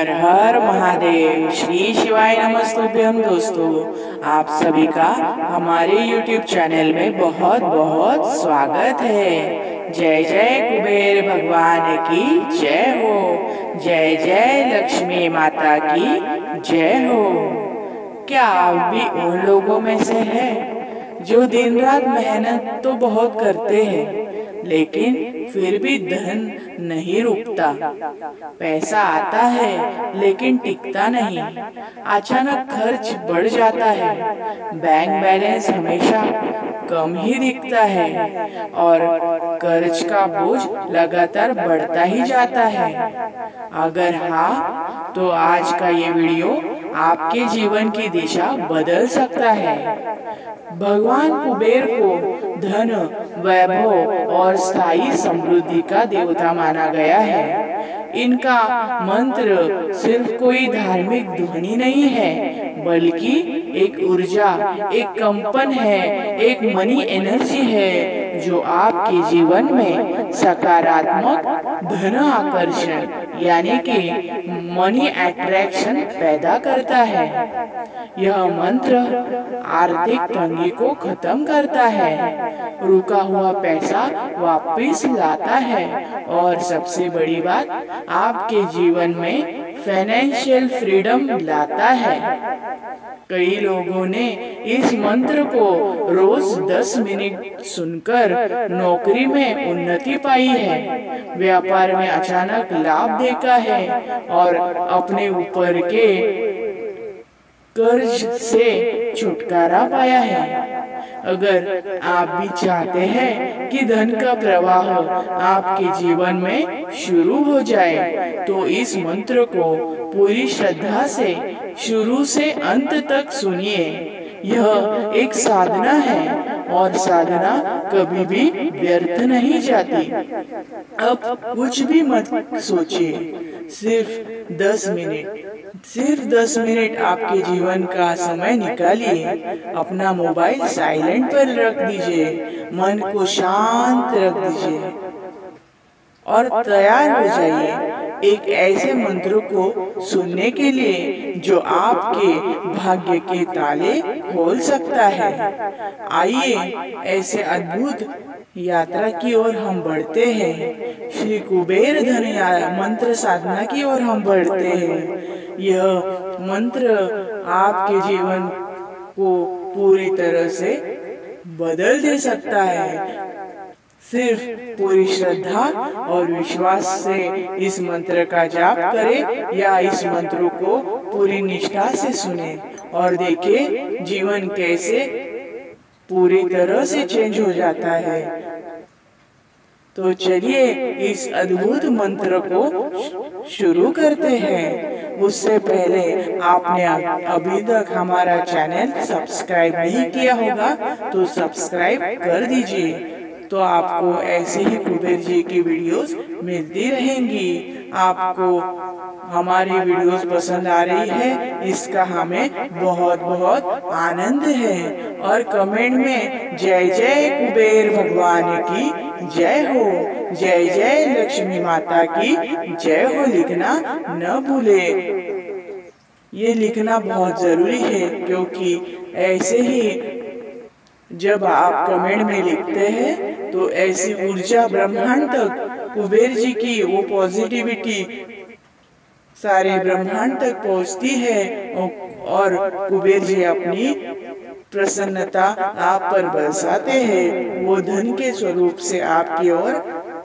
हर हर महादेव। श्री शिवाय नमस्तुभ्यम। दोस्तों, आप सभी का हमारे YouTube चैनल में बहुत बहुत स्वागत है। जय जय कुबेर भगवान की जय हो। जय जय लक्ष्मी माता की जय हो। क्या आप भी उन लोगों में से हैं जो दिन रात मेहनत तो बहुत करते हैं, लेकिन फिर भी धन नहीं रुकता। पैसा आता है लेकिन टिकता नहीं। अचानक खर्च बढ़ जाता है, बैंक बैलेंस हमेशा कम ही दिखता है और कर्ज का बोझ लगातार बढ़ता ही जाता है। अगर हाँ, तो आज का ये वीडियो आपके जीवन की दिशा बदल सकता है। भगवान कुबेर को धन, वैभव और स्थायी समृद्धि का देवता माना गया है। इनका मंत्र सिर्फ कोई धार्मिक ध्वनि नहीं है, बल्कि एक ऊर्जा, एक कंपन है, एक मनी एनर्जी है जो आपके जीवन में सकारात्मक धन आकर्षण यानी कि मनी अट्रैक्शन पैदा करता है। यह मंत्र आर्थिक तंगी को खत्म करता है, रुका हुआ पैसा वापस लाता है और सबसे बड़ी बात, आपके जीवन में फाइनेंशियल फ्रीडम लाता है। कई लोगों ने इस मंत्र को रोज 10 मिनट सुनकर नौकरी में उन्नति पाई है, व्यापार में अचानक लाभ देखा है और अपने ऊपर के कर्ज से छुटकारा पाया है। अगर आप भी चाहते हैं कि धन का प्रवाह आपके जीवन में शुरू हो जाए, तो इस मंत्र को पूरी श्रद्धा से शुरू से अंत तक सुनिए। यह एक साधना है और साधना कभी भी व्यर्थ नहीं जाती। अब कुछ भी मत सोचिए, सिर्फ 10 मिनट आपके जीवन का समय निकालिए। अपना मोबाइल साइलेंट पर रख दीजिए, मन को शांत रख दीजिए और तैयार हो जाइए एक ऐसे मंत्र को सुनने के लिए जो आपके भाग्य के ताले खोल सकता है। आइए ऐसे अद्भुत यात्रा की ओर हम बढ़ते हैं। श्री कुबेर धन मंत्र साधना की ओर हम बढ़ते हैं। यह मंत्र आपके जीवन को पूरी तरह से बदल दे सकता है। सिर्फ पूरी श्रद्धा और विश्वास से इस मंत्र का जाप करें या इस मंत्र को पूरी निष्ठा से सुने और देखें जीवन कैसे पूरी तरह से चेंज हो जाता है। तो चलिए इस अद्भुत मंत्र को शुरू करते हैं। उससे पहले आपने अभी तक हमारा चैनल सब्सक्राइब नहीं किया होगा तो सब्सक्राइब कर दीजिए, तो आपको ऐसे ही कुबेर जी की वीडियोस मिलती रहेंगी। आपको हमारी वीडियोस पसंद आ रही है, इसका हमें बहुत बहुत आनंद है। और कमेंट में जय जय कुबेर भगवान की जय हो, जय जय लक्ष्मी माता की जय हो लिखना न भूले। ये लिखना बहुत जरूरी है, क्योंकि ऐसे ही जब आप कमेंट में लिखते हैं तो ऐसी ऊर्जा ब्रह्मांड तक, कुबेर जी की वो पॉजिटिविटी सारे ब्रह्मांड तक पहुंचती है और कुबेर जी अपनी प्रसन्नता आप पर बरसाते हैं। वो धन के स्वरूप से आपकी ओर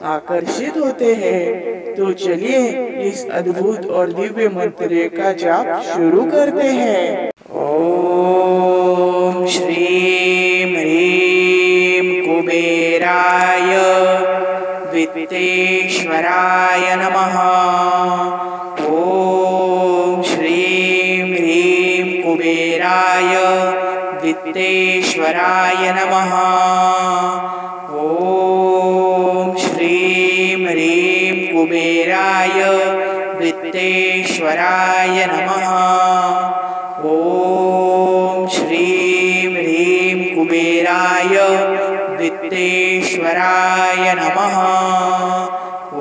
आकर्षित होते हैं। तो चलिए इस अद्भुत और दिव्य मंत्र का जाप शुरू करते हैं। ओम श्रीम ह्रीम कुबेराय वित्तेश्वराय नमः। ओम श्रीम ह्रीम कुबेराय वित्तेश्वराय नमः। ओम श्रीम ह्रीम कुबेराय वित्तेश्वराय नमः। ओम श्रीम ह्रीम कुबेराय वित्तेश्वराय नमः।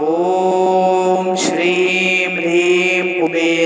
ओम श्रीम ह्रीम कुबेराय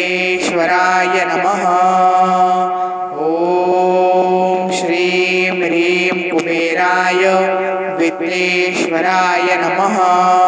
वित्तेश्वराय नमः। ओम श्रीं ह्रीं कुबेराय वित्तेश्वराय नमः।